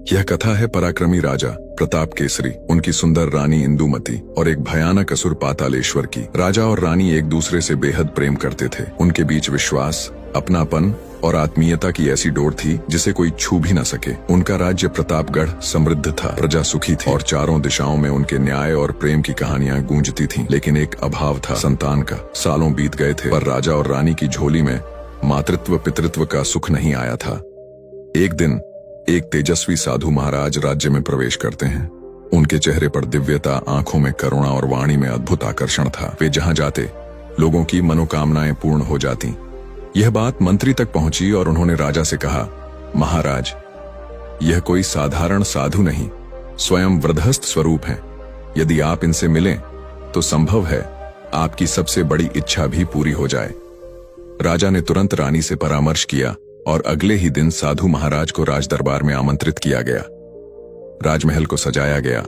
यह कथा है पराक्रमी राजा प्रताप केसरी, उनकी सुंदर रानी इंदुमती और एक भयानक असुर पातालेश्वर की। राजा और रानी एक दूसरे से बेहद प्रेम करते थे। उनके बीच विश्वास, अपनापन और आत्मीयता की ऐसी डोर थी जिसे कोई छू भी न सके। उनका राज्य प्रतापगढ़ समृद्ध था, प्रजा सुखी थी और चारों दिशाओं में उनके न्याय और प्रेम की कहानियां गूंजती थीं। लेकिन एक अभाव था, संतान का। सालों बीत गए थे पर राजा और रानी की झोली में मातृत्व पितृत्व का सुख नहीं आया था। एक दिन एक तेजस्वी साधु महाराज राज्य में प्रवेश करते हैं। उनके चेहरे पर दिव्यता, आंखों में करुणा और वाणी में अद्भुत आकर्षण था। वे जहां जाते लोगों की मनोकामनाएं पूर्ण हो जाती। यह बात मंत्री तक पहुंची और उन्होंने राजा से कहा, महाराज, यह कोई साधारण साधु नहीं, स्वयं वृद्धस्थ स्वरूप हैं। यदि आप इनसे मिलें तो संभव है आपकी सबसे बड़ी इच्छा भी पूरी हो जाए। राजा ने तुरंत रानी से परामर्श किया और अगले ही दिन साधु महाराज को राज दरबार में आमंत्रित किया गया। राजमहल को सजाया गया,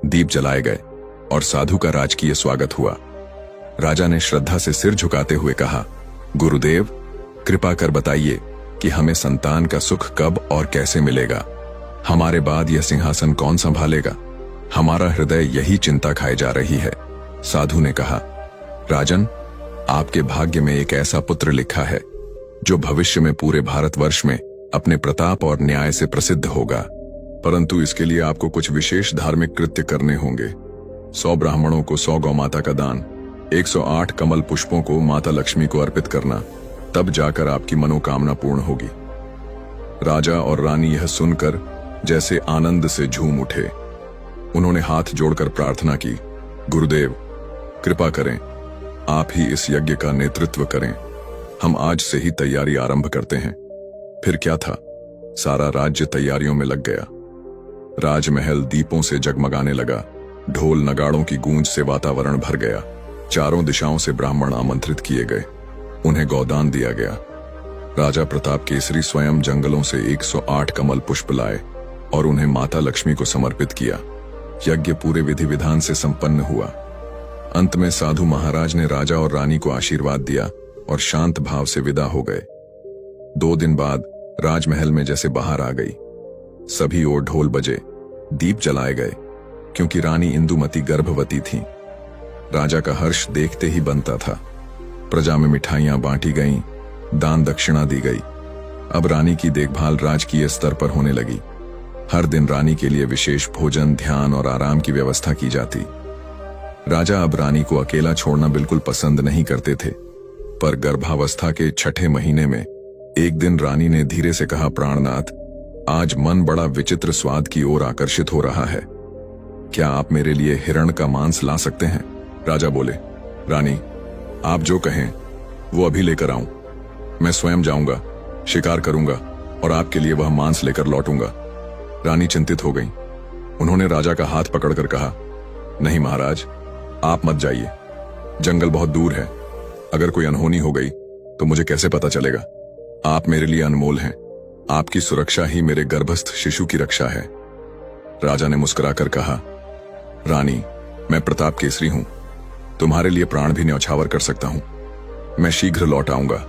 दीप जलाए गए और साधु का राजकीय स्वागत हुआ। राजा ने श्रद्धा से सिर झुकाते हुए कहा, गुरुदेव, कृपा कर बताइए कि हमें संतान का सुख कब और कैसे मिलेगा। हमारे बाद यह सिंहासन कौन संभालेगा? हमारा हृदय यही चिंता खाए जा रही है। साधु ने कहा, राजन, आपके भाग्य में एक ऐसा पुत्र लिखा है जो भविष्य में पूरे भारतवर्ष में अपने प्रताप और न्याय से प्रसिद्ध होगा। परंतु इसके लिए आपको कुछ विशेष धार्मिक कृत्य करने होंगे। 100 ब्राह्मणों को 100 गौमाता का दान, 108 कमल पुष्पों को माता लक्ष्मी को अर्पित करना, तब जाकर आपकी मनोकामना पूर्ण होगी। राजा और रानी यह सुनकर जैसे आनंद से झूम उठे। उन्होंने हाथ जोड़कर प्रार्थना की, गुरुदेव, कृपा करें, आप ही इस यज्ञ का नेतृत्व करें। हम आज से ही तैयारी आरंभ करते हैं। फिर क्या था, सारा राज्य तैयारियों में लग गया। राजमहल दीपों से जगमगाने लगा, ढोल नगाड़ों की गूंज से वातावरण भर गया। चारों दिशाओं से ब्राह्मण आमंत्रित किए गए, उन्हें गौदान दिया गया। राजा प्रताप केसरी स्वयं जंगलों से 108 कमल पुष्प लाए और उन्हें माता लक्ष्मी को समर्पित किया। यज्ञ पूरे विधि विधान से संपन्न हुआ। अंत में साधु महाराज ने राजा और रानी को आशीर्वाद दिया और शांत भाव से विदा हो गए। 2 दिन बाद राजमहल में जैसे बाहर आ गई। सभी ओर ढोल बजे, दीप जलाए गए, क्योंकि रानी इंदुमती गर्भवती थी। राजा का हर्ष देखते ही बनता था। प्रजा में मिठाइयां बांटी गईं, दान दक्षिणा दी गई। अब रानी की देखभाल राजकीय स्तर पर होने लगी। हर दिन रानी के लिए विशेष भोजन, ध्यान और आराम की व्यवस्था की जाती। राजा अब रानी को अकेला छोड़ना बिल्कुल पसंद नहीं करते थे, पर गर्भावस्था के 6ठे महीने में एक दिन रानी ने धीरे से कहा, प्राणनाथ, आज मन बड़ा विचित्र स्वाद की ओर आकर्षित हो रहा है। क्या आप मेरे लिए हिरण का मांस ला सकते हैं? राजा बोले, रानी, आप जो कहें वो अभी लेकर आऊं। मैं स्वयं जाऊंगा, शिकार करूंगा और आपके लिए वह मांस लेकर लौटूंगा। रानी चिंतित हो गई। उन्होंने राजा का हाथ पकड़कर कहा, नहीं महाराज, आप मत जाइए। जंगल बहुत दूर है। अगर कोई अनहोनी हो गई तो मुझे कैसे पता चलेगा? आप मेरे लिए अनमोल हैं। आपकी सुरक्षा ही मेरे गर्भस्थ शिशु की रक्षा है। राजा ने मुस्कुराकर कहा, रानी, मैं प्रताप केसरी हूं। तुम्हारे लिए प्राण भी न्यौछावर कर सकता हूं। मैं शीघ्र लौट आऊंगा।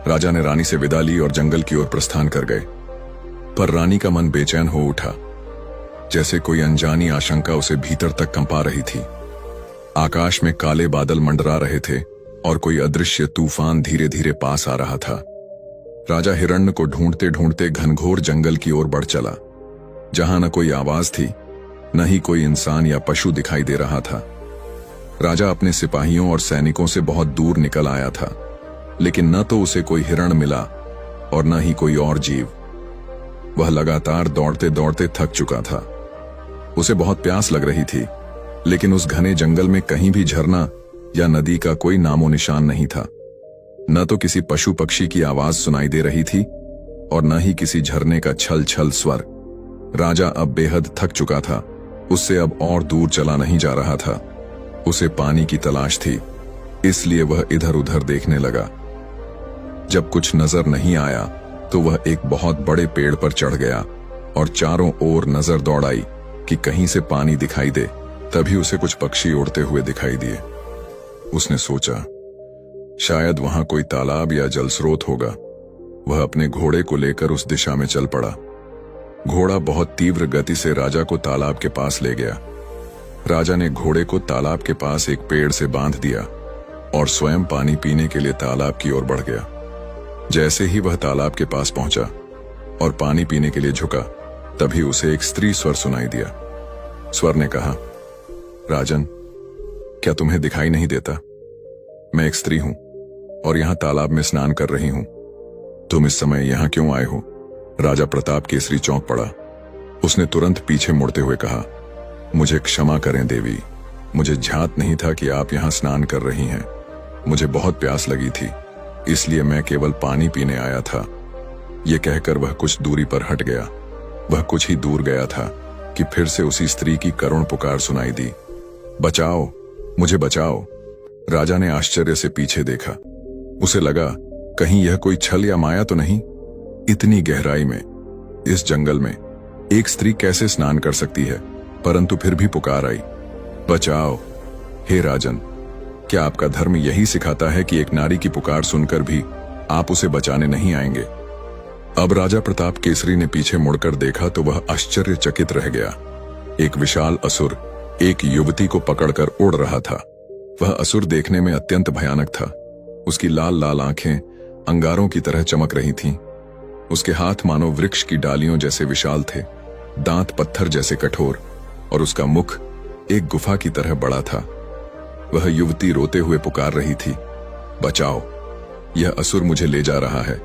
राजा ने रानी से विदा ली और जंगल की ओर प्रस्थान कर गए। पर रानी का मन बेचैन हो उठा, जैसे कोई अनजानी आशंका उसे भीतर तक कंपा रही थी। आकाश में काले बादल मंडरा रहे थे और कोई अदृश्य तूफान धीरे धीरे पास आ रहा था। राजा हिरण्य को ढूंढते ढूंढते घनघोर जंगल की ओर बढ़ चला, जहां न कोई आवाज थी, न ही कोई इंसान या पशु दिखाई दे रहा था। राजा अपने सिपाहियों और सैनिकों से बहुत दूर निकल आया था, लेकिन न तो उसे कोई हिरण मिला और न ही कोई और जीव। वह लगातार दौड़ते दौड़ते थक चुका था। उसे बहुत प्यास लग रही थी, लेकिन उस घने जंगल में कहीं भी झरना या नदी का कोई नामो निशान नहीं था। न तो किसी पशु पक्षी की आवाज सुनाई दे रही थी और न ही किसी झरने का छल छल स्वर। राजा अब बेहद थक चुका था। उससे अब और दूर चला नहीं जा रहा था। उसे पानी की तलाश थी, इसलिए वह इधर उधर देखने लगा। जब कुछ नजर नहीं आया तो वह एक बहुत बड़े पेड़ पर चढ़ गया और चारों ओर नजर दौड़ाई कि कहीं से पानी दिखाई दे। तभी उसे कुछ पक्षी उड़ते हुए दिखाई दिए। उसने सोचा, शायद वहां कोई तालाब या जल स्रोत होगा। वह अपने घोड़े को लेकर उस दिशा में चल पड़ा। घोड़ा बहुत तीव्र गति से राजा को तालाब के पास ले गया। राजा ने घोड़े को तालाब के पास एक पेड़ से बांध दिया और स्वयं पानी पीने के लिए तालाब की ओर बढ़ गया। जैसे ही वह तालाब के पास पहुंचा और पानी पीने के लिए झुका, तभी उसे एक स्त्री स्वर सुनाई दिया। स्वर ने कहा, राजन, क्या तुम्हें दिखाई नहीं देता? मैं एक स्त्री हूं और यहां तालाब में स्नान कर रही हूं। तुम इस समय यहां क्यों आए हो? राजा प्रताप केसरी चौंक पड़ा। उसने तुरंत पीछे मुड़ते हुए कहा, मुझे क्षमा करें देवी, मुझे ध्यात नहीं था कि आप यहां स्नान कर रही हैं। मुझे बहुत प्यास लगी थी, इसलिए मैं केवल पानी पीने आया था। यह कहकर वह कुछ दूरी पर हट गया। वह कुछ ही दूर गया था कि फिर से उसी स्त्री की करुण पुकार सुनाई दी, बचाओ, मुझे बचाओ। राजा ने आश्चर्य से पीछे देखा। उसे लगा कहीं यह कोई छल या माया तो नहीं। इतनी गहराई में, इस जंगल में एक स्त्री कैसे स्नान कर सकती है? परंतु फिर भी पुकार आई, बचाओ। हे राजन, क्या आपका धर्म यही सिखाता है कि एक नारी की पुकार सुनकर भी आप उसे बचाने नहीं आएंगे? अब राजा प्रताप केसरी ने पीछे मुड़कर देखा तो वह आश्चर्यचकित रह गया। एक विशाल असुर एक युवती को पकड़कर उड़ रहा था। वह असुर देखने में अत्यंत भयानक था। उसकी लाल लाल आंखें अंगारों की तरह चमक रही थीं। उसके हाथ मानो वृक्ष की डालियों जैसे विशाल थे, दांत पत्थर जैसे कठोर, और उसका मुख एक गुफा की तरह बड़ा था। वह युवती रोते हुए पुकार रही थी, बचाओ, यह असुर मुझे ले जा रहा है।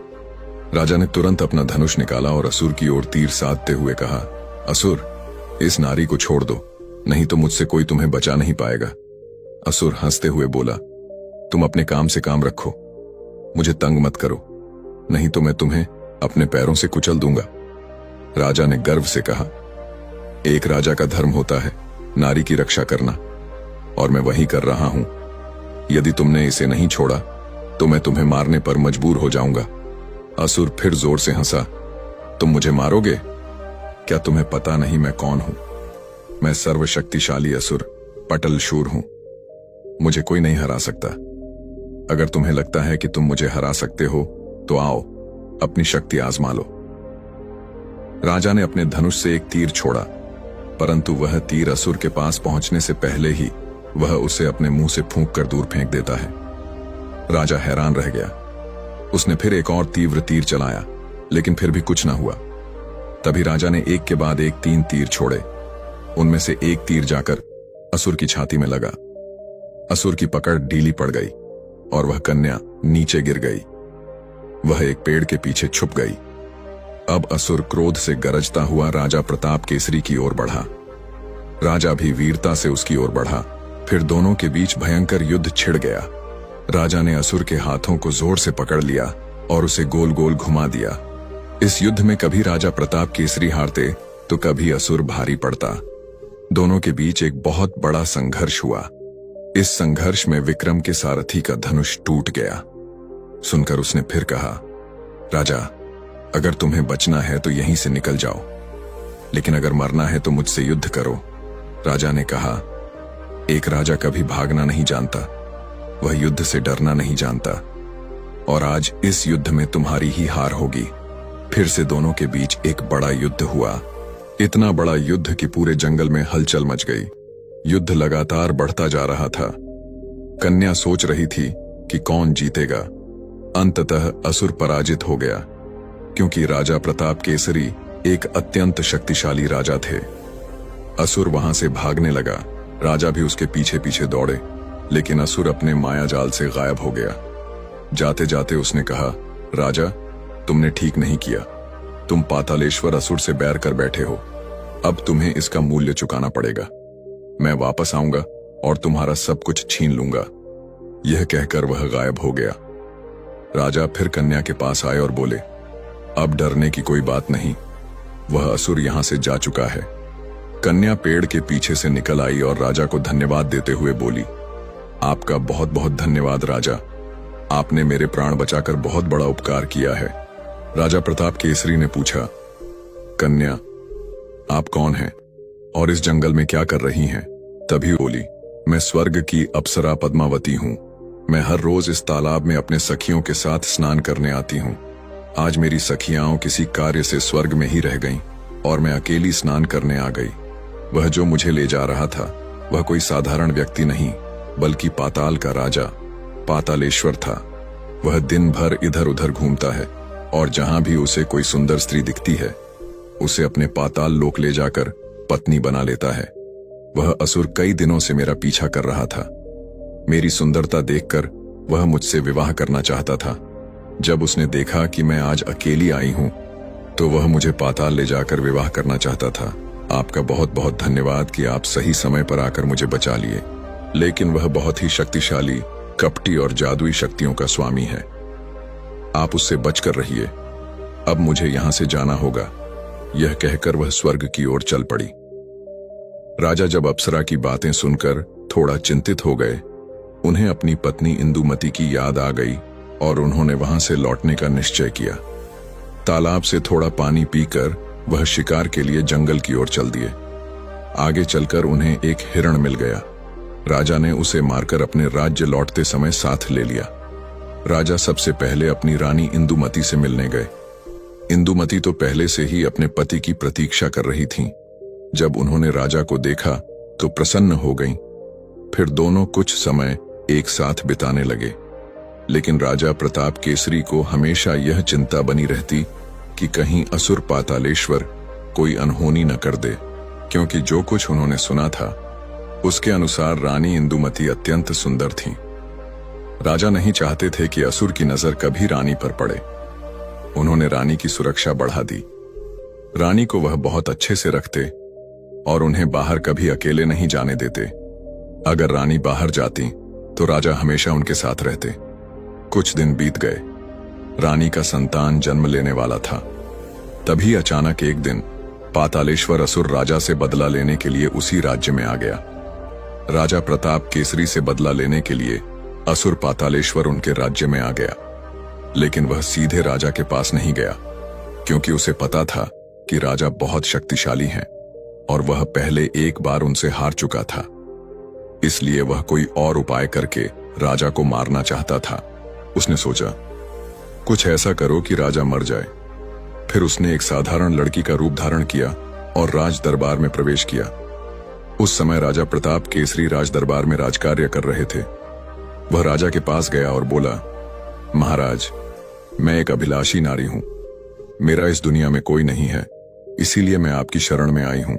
राजा ने तुरंत अपना धनुष निकाला और असुर की ओर तीर साधते हुए कहा, असुर, इस नारी को छोड़ दो, नहीं तो मुझसे कोई तुम्हें बचा नहीं पाएगा। असुर हंसते हुए बोला, तुम अपने काम से काम रखो, मुझे तंग मत करो, नहीं तो मैं तुम्हें अपने पैरों से कुचल दूंगा। राजा ने गर्व से कहा, एक राजा का धर्म होता है नारी की रक्षा करना, और मैं वही कर रहा हूं। यदि तुमने इसे नहीं छोड़ा तो मैं तुम्हें मारने पर मजबूर हो जाऊंगा। असुर फिर जोर से हंसा, तुम मुझे मारोगे? क्या तुम्हें पता नहीं मैं कौन हूं? मैं सर्वशक्तिशाली असुर पटलशूर हूं। मुझे कोई नहीं हरा सकता। अगर तुम्हें लगता है कि तुम मुझे हरा सकते हो तो आओ, अपनी शक्ति आजमा लो। राजा ने अपने धनुष से एक तीर छोड़ा, परंतु वह तीर असुर के पास पहुंचने से पहले ही वह उसे अपने मुंह से फूंक कर दूर फेंक देता है। राजा हैरान रह गया। उसने फिर एक और तीव्र तीर चलाया, लेकिन फिर भी कुछ न हुआ। तभी राजा ने एक के बाद एक 3 तीर छोड़े। उनमें से एक तीर जाकर असुर की छाती में लगा। असुर की पकड़ ढीली पड़ गई और वह कन्या नीचे गिर गई। वह एक पेड़ के पीछे छुप गई। अब असुर क्रोध से गरजता हुआ राजा प्रताप केसरी की ओर बढ़ा। राजा भी वीरता से उसकी ओर बढ़ा। फिर दोनों के बीच भयंकर युद्ध छिड़ गया। राजा ने असुर के हाथों को जोर से पकड़ लिया और उसे गोल गोल घुमा दिया। इस युद्ध में कभी राजा प्रताप केसरी हारते तो कभी असुर भारी पड़ता। दोनों के बीच एक बहुत बड़ा संघर्ष हुआ। इस संघर्ष में विक्रम के सारथी का धनुष टूट गया। सुनकर उसने फिर कहा, राजा, अगर तुम्हें बचना है तो यहीं से निकल जाओ, लेकिन अगर मरना है तो मुझसे युद्ध करो। राजा ने कहा, एक राजा कभी भागना नहीं जानता, वह युद्ध से डरना नहीं जानता, और आज इस युद्ध में तुम्हारी ही हार होगी। फिर से दोनों के बीच एक बड़ा युद्ध हुआ। इतना बड़ा युद्ध कि पूरे जंगल में हलचल मच गई। युद्ध लगातार बढ़ता जा रहा था। कन्या सोच रही थी कि कौन जीतेगा। अंततः असुर पराजित हो गया, क्योंकि राजा प्रताप केसरी एक अत्यंत शक्तिशाली राजा थे। असुर वहां से भागने लगा। राजा भी उसके पीछे पीछे दौड़े, लेकिन असुर अपने माया जाल से गायब हो गया। जाते जाते उसने कहा, राजा, तुमने ठीक नहीं किया। तुम पातालेश्वर असुर से बैर कर बैठे हो। अब तुम्हें इसका मूल्य चुकाना पड़ेगा। मैं वापस आऊंगा और तुम्हारा सब कुछ छीन लूंगा। यह कहकर वह गायब हो गया। राजा फिर कन्या के पास आए और बोले, अब डरने की कोई बात नहीं, वह असुर यहां से जा चुका है। कन्या पेड़ के पीछे से निकल आई और राजा को धन्यवाद देते हुए बोली, आपका बहुत बहुत धन्यवाद राजा, आपने मेरे प्राण बचाकर बहुत बड़ा उपकार किया है। राजा प्रताप केसरी ने पूछा, कन्या, आप कौन हैं और इस जंगल में क्या कर रही हैं? तभी बोली, मैं स्वर्ग की अप्सरा पद्मावती हूं। मैं हर रोज इस तालाब में अपने सखियों के साथ स्नान करने आती हूं। आज मेरी सखियां किसी कार्य से स्वर्ग में ही रह गईं। और मैं अकेली स्नान करने आ गई। वह जो मुझे ले जा रहा था वह कोई साधारण व्यक्ति नहीं, बल्कि पाताल का राजा पातालेश्वर था। वह दिन भर इधर उधर घूमता है और जहां भी उसे कोई सुंदर स्त्री दिखती है उसे अपने पाताल लोक ले जाकर पत्नी बना लेता है। वह असुर कई दिनों से मेरा पीछा कर रहा था। मेरी सुंदरता देखकर वह मुझसे विवाह करना चाहता था। जब उसने देखा कि मैं आज अकेली आई हूं तो वह मुझे पाताल ले जाकर विवाह करना चाहता था। आपका बहुत बहुत धन्यवाद कि आप सही समय पर आकर मुझे बचा लिए। लेकिन वह बहुत ही शक्तिशाली, कपटी और जादुई शक्तियों का स्वामी है। आप उससे बचकर रहिए। अब मुझे यहां से जाना होगा। यह कहकर वह स्वर्ग की ओर चल पड़ी। राजा जब अप्सरा की बातें सुनकर थोड़ा चिंतित हो गए, उन्हें अपनी पत्नी इंदुमती की याद आ गई और उन्होंने वहां से लौटने का निश्चय किया। तालाब से थोड़ा पानी पीकर वह शिकार के लिए जंगल की ओर चल दिए। आगे चलकर उन्हें एक हिरण मिल गया। राजा ने उसे मारकर अपने राज्य लौटते समय साथ ले लिया। राजा सबसे पहले अपनी रानी इंदुमती से मिलने गए। इंदुमती तो पहले से ही अपने पति की प्रतीक्षा कर रही थीं। जब उन्होंने राजा को देखा तो प्रसन्न हो गईं। फिर दोनों कुछ समय एक साथ बिताने लगे। लेकिन राजा प्रताप केसरी को हमेशा यह चिंता बनी रहती कि कहीं असुर पातालेश्वर कोई अनहोनी न कर दे, क्योंकि जो कुछ उन्होंने सुना था उसके अनुसार रानी इंदुमती अत्यंत सुंदर थी। राजा नहीं चाहते थे कि असुर की नजर कभी रानी पर पड़े। उन्होंने रानी की सुरक्षा बढ़ा दी। रानी को वह बहुत अच्छे से रखते और उन्हें बाहर कभी अकेले नहीं जाने देते। अगर रानी बाहर जाती तो राजा हमेशा उनके साथ रहते। कुछ दिन बीत गए। रानी का संतान जन्म लेने वाला था। तभी अचानक एक दिन पातालेश्वर असुर राजा से बदला लेने के लिए उसी राज्य में आ गया। राजा प्रताप केसरी से बदला लेने के लिए असुर पातालेश्वर उनके राज्य में आ गया। लेकिन वह सीधे राजा के पास नहीं गया, क्योंकि उसे पता था कि राजा बहुत शक्तिशाली हैं और वह पहले एक बार उनसे हार चुका था। इसलिए वह कोई और उपाय करके राजा को मारना चाहता था। उसने सोचा, कुछ ऐसा करो कि राजा मर जाए। फिर उसने एक साधारण लड़की का रूप धारण किया और राज दरबार में प्रवेश किया। उस समय राजा प्रताप केसरी राज दरबार में राजकार्य कर रहे थे। वह राजा के पास गया और बोला, महाराज, मैं एक अभिलाषी नारी हूं। मेरा इस दुनिया में कोई नहीं है, इसीलिए मैं आपकी शरण में आई हूं।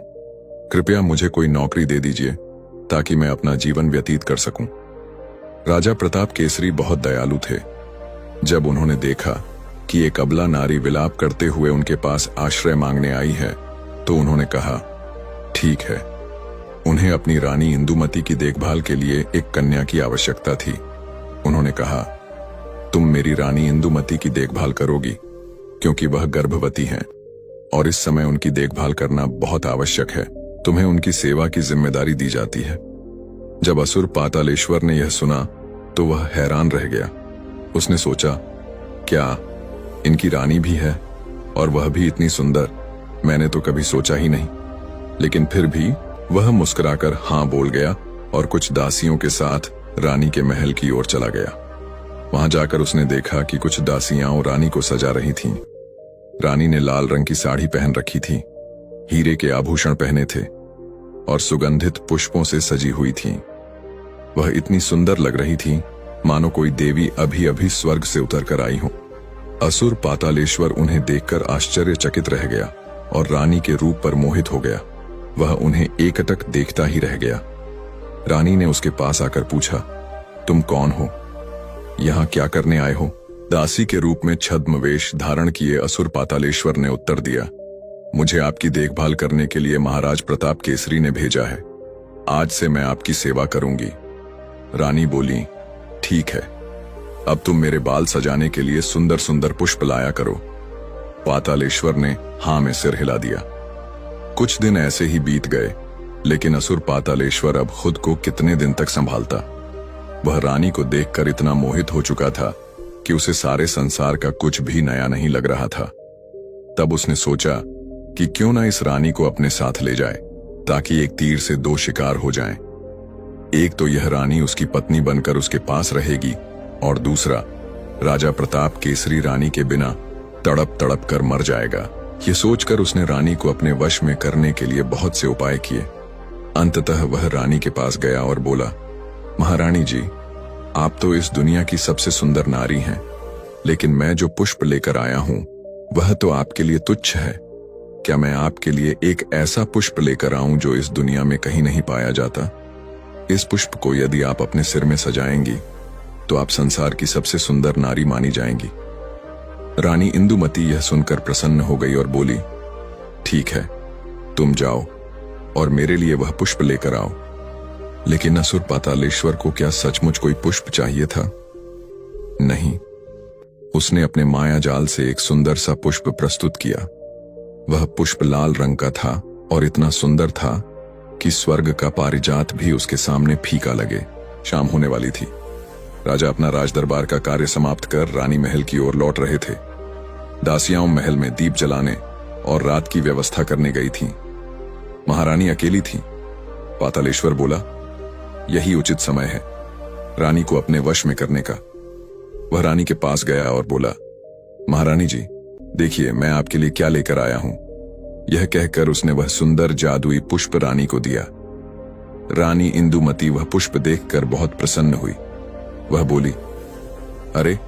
कृपया मुझे कोई नौकरी दे दीजिए ताकि मैं अपना जीवन व्यतीत कर सकूं। राजा प्रताप केसरी बहुत दयालु थे। जब उन्होंने देखा कि एक अबला नारी विलाप करते हुए उनके पास आश्रय मांगने आई है तो उन्होंने कहा, ठीक है। उन्हें अपनी रानी इंदुमती की देखभाल के लिए एक कन्या की आवश्यकता थी। उन्होंने कहा, तुम मेरी रानी इंदुमती की देखभाल करोगी, क्योंकि वह गर्भवती हैं और इस समय उनकी देखभाल करना बहुत आवश्यक है। तुम्हें उनकी सेवा की जिम्मेदारी दी जाती है। जब असुर पातालेश्वर ने यह सुना तो वह हैरान रह गया। उसने सोचा, क्या इनकी रानी भी है और वह भी इतनी सुंदर? मैंने तो कभी सोचा ही नहीं। लेकिन फिर भी वह मुस्कुराकर हां बोल गया और कुछ दासियों के साथ रानी के महल की ओर चला गया। वहां जाकर उसने देखा कि कुछ दासियां रानी को सजा रही थीं। रानी ने लाल रंग की साड़ी पहन रखी थी, हीरे के आभूषण पहने थे और सुगंधित पुष्पों से सजी हुई थीं। वह इतनी सुंदर लग रही थी मानो कोई देवी अभी अभी स्वर्ग से उतर कर आई हो। असुर पातालेश्वर उन्हें देखकर आश्चर्यचकित रह गया और रानी के रूप पर मोहित हो गया। वह उन्हें एकटक देखता ही रह गया। रानी ने उसके पास आकर पूछा, तुम कौन हो? यहां क्या करने आए हो? दासी के रूप में छद्मवेश धारण किए असुर पातालेश्वर ने उत्तर दिया, मुझे आपकी देखभाल करने के लिए महाराज प्रताप केसरी ने भेजा है। आज से मैं आपकी सेवा करूंगी। रानी बोली, ठीक है, अब तुम मेरे बाल सजाने के लिए सुंदर सुंदर पुष्प लाया करो। पातालेश्वर ने हां में सिर हिला दिया। कुछ दिन ऐसे ही बीत गए, लेकिन असुर पातालेश्वर अब खुद को कितने दिन तक संभालता। वह रानी को देखकर इतना मोहित हो चुका था कि उसे सारे संसार का कुछ भी नया नहीं लग रहा था। तब उसने सोचा कि क्यों ना इस रानी को अपने साथ ले जाए, ताकि एक तीर से दो शिकार हो जाएं। एक तो यह रानी उसकी पत्नी बनकर उसके पास रहेगी और दूसरा राजा प्रताप केसरी रानी के बिना तड़प तड़प कर मर जाएगा। ये सोचकर उसने रानी को अपने वश में करने के लिए बहुत से उपाय किए। अंततः वह रानी के पास गया और बोला, महारानी जी, आप तो इस दुनिया की सबसे सुंदर नारी हैं, लेकिन मैं जो पुष्प लेकर आया हूं वह तो आपके लिए तुच्छ है। क्या मैं आपके लिए एक ऐसा पुष्प लेकर आऊं जो इस दुनिया में कहीं नहीं पाया जाता? इस पुष्प को यदि आप अपने सिर में सजाएंगी तो आप संसार की सबसे सुंदर नारी मानी जाएंगी। रानी इंदुमती यह सुनकर प्रसन्न हो गई और बोली, ठीक है, तुम जाओ और मेरे लिए वह पुष्प लेकर आओ। लेकिन असुर पातालेश्वर को क्या सचमुच कोई पुष्प चाहिए था? नहीं। उसने अपने माया जाल से एक सुंदर सा पुष्प प्रस्तुत किया। वह पुष्प लाल रंग का था और इतना सुंदर था कि स्वर्ग का पारिजात भी उसके सामने फीका लगे। शाम होने वाली थी। राजा अपना राजदरबार का कार्य समाप्त कर रानी महल की ओर लौट रहे थे। दासियां महल में दीप जलाने और रात की व्यवस्था करने गई थीं। महारानी अकेली थी। पातालेश्वर बोला, यही उचित समय है रानी को अपने वश में करने का। वह रानी के पास गया और बोला, महारानी जी, देखिए मैं आपके लिए क्या लेकर आया हूं। यह कहकर उसने वह सुंदर जादुई पुष्प रानी को दिया। रानी इंदुमती वह पुष्प देखकर बहुत प्रसन्न हुई। वह बोली, अरे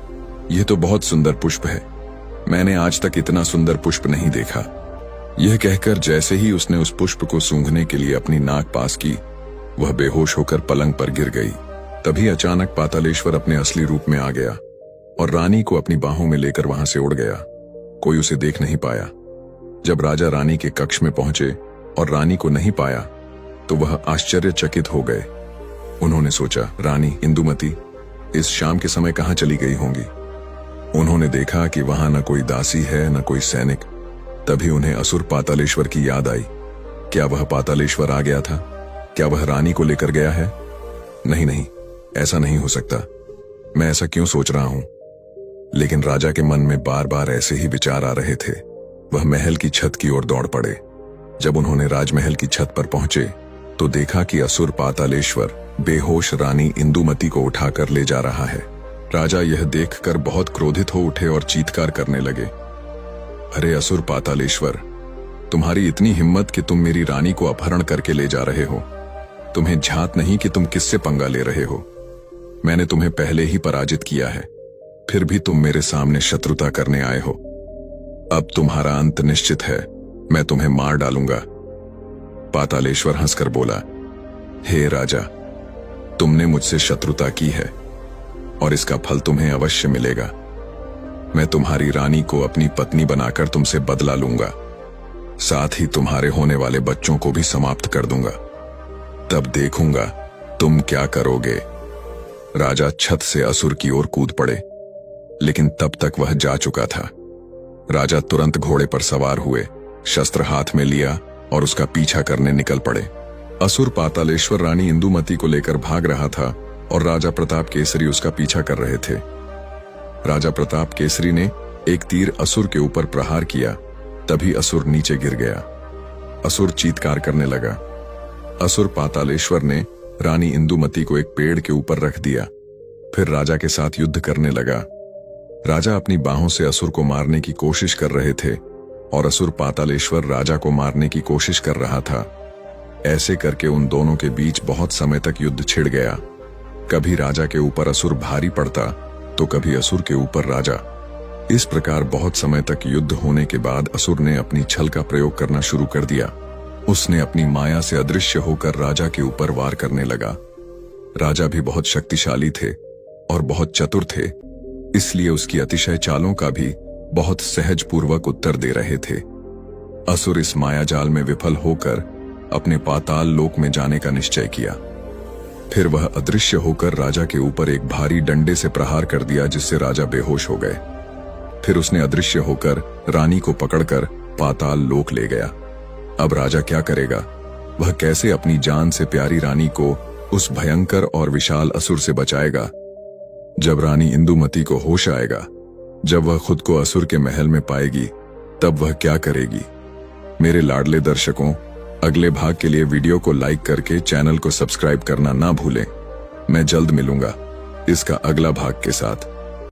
यह तो बहुत सुंदर पुष्प है, मैंने आज तक इतना सुंदर पुष्प नहीं देखा। यह कहकर जैसे ही उसने उस पुष्प को सूंघने के लिए अपनी नाक पास की, वह बेहोश होकर पलंग पर गिर गई। तभी अचानक पातालेश्वर अपने असली रूप में आ गया और रानी को अपनी बाहों में लेकर वहां से उड़ गया। कोई उसे देख नहीं पाया। जब राजा रानी के कक्ष में पहुंचे और रानी को नहीं पाया तो वह आश्चर्यचकित हो गए। उन्होंने सोचा, रानी इंदुमती इस शाम के समय कहां चली गई होंगी। उन्होंने देखा कि वहां न कोई दासी है न कोई सैनिक। तभी उन्हें असुर पातालेश्वर की याद आई। क्या वह पातालेश्वर आ गया था? क्या वह रानी को लेकर गया है? नहीं नहीं, ऐसा नहीं हो सकता। मैं ऐसा क्यों सोच रहा हूं? लेकिन राजा के मन में बार बार ऐसे ही विचार आ रहे थे। वह महल की छत की ओर दौड़ पड़े। जब उन्होंने राजमहल की छत पर पहुंचे तो देखा कि असुर पातालेश्वर बेहोश रानी इंदुमती को उठाकर ले जा रहा है। राजा यह देखकर बहुत क्रोधित हो उठे और चीत्कार करने लगे, अरे असुर पातालेश्वर, तुम्हारी इतनी हिम्मत कि तुम मेरी रानी को अपहरण करके ले जा रहे हो। तुम्हें झात नहीं कि तुम किससे पंगा ले रहे हो। मैंने तुम्हें पहले ही पराजित किया है, फिर भी तुम मेरे सामने शत्रुता करने आए हो। अब तुम्हारा अंत निश्चित है, मैं तुम्हें मार डालूंगा। पातालेश्वर हंसकर बोला, हे राजा, तुमने मुझसे शत्रुता की है और इसका फल तुम्हें अवश्य मिलेगा। मैं तुम्हारी रानी को अपनी पत्नी बनाकर तुमसे बदला लूंगा, साथ ही तुम्हारे होने वाले बच्चों को भी समाप्त कर दूंगा। तब देखूंगा तुम क्या करोगे। राजा छत से असुर की ओर कूद पड़े, लेकिन तब तक वह जा चुका था। राजा तुरंत घोड़े पर सवार हुए, शस्त्र हाथ में लिया और उसका पीछा करने निकल पड़े। असुर पातालेश्वर रानी इंदुमती को लेकर भाग रहा था और राजा प्रताप केसरी उसका पीछा कर रहे थे। राजा प्रताप केसरी ने एक तीर असुर के ऊपर प्रहार किया। तभी असुर नीचे गिर गया। असुर चीत्कार करने लगा। असुर पातालेश्वर ने रानी इंदुमती को एक पेड़ के ऊपर रख दिया, फिर राजा के साथ युद्ध करने लगा। राजा अपनी बाहों से असुर को मारने की कोशिश कर रहे थे और असुर पातालेश्वर राजा को मारने की कोशिश कर रहा था। ऐसे करके उन दोनों के बीच बहुत समय तक युद्ध छिड़ गया। कभी राजा के ऊपर असुर भारी पड़ता तो कभी असुर के ऊपर राजा। इस प्रकार बहुत समय तक युद्ध होने के बाद असुर ने अपनी छल का प्रयोग करना शुरू कर दिया। उसने अपनी माया से अदृश्य होकर राजा के ऊपर वार करने लगा। राजा भी बहुत शक्तिशाली थे और बहुत चतुर थे, इसलिए उसकी अतिशय चालों का भी बहुत सहज पूर्वक उत्तर दे रहे थे। असुर इस माया जाल में विफल होकर अपने पाताल लोक में जाने का निश्चय किया। फिर वह अदृश्य होकर राजा के ऊपर एक भारी डंडे से प्रहार कर दिया, जिससे राजा बेहोश हो गए। फिर उसने अदृश्य होकर रानी को पकड़कर पाताल लोक ले गया। अब राजा क्या करेगा? वह कैसे अपनी जान से प्यारी रानी को उस भयंकर और विशाल असुर से बचाएगा? जब रानी इंदुमती को होश आएगा, जब वह खुद को असुर के महल में पाएगी, तब वह क्या करेगी? मेरे लाडले दर्शकों, अगले भाग के लिए वीडियो को लाइक करके चैनल को सब्सक्राइब करना ना भूलें। मैं जल्द मिलूंगा इसका अगला भाग के साथ।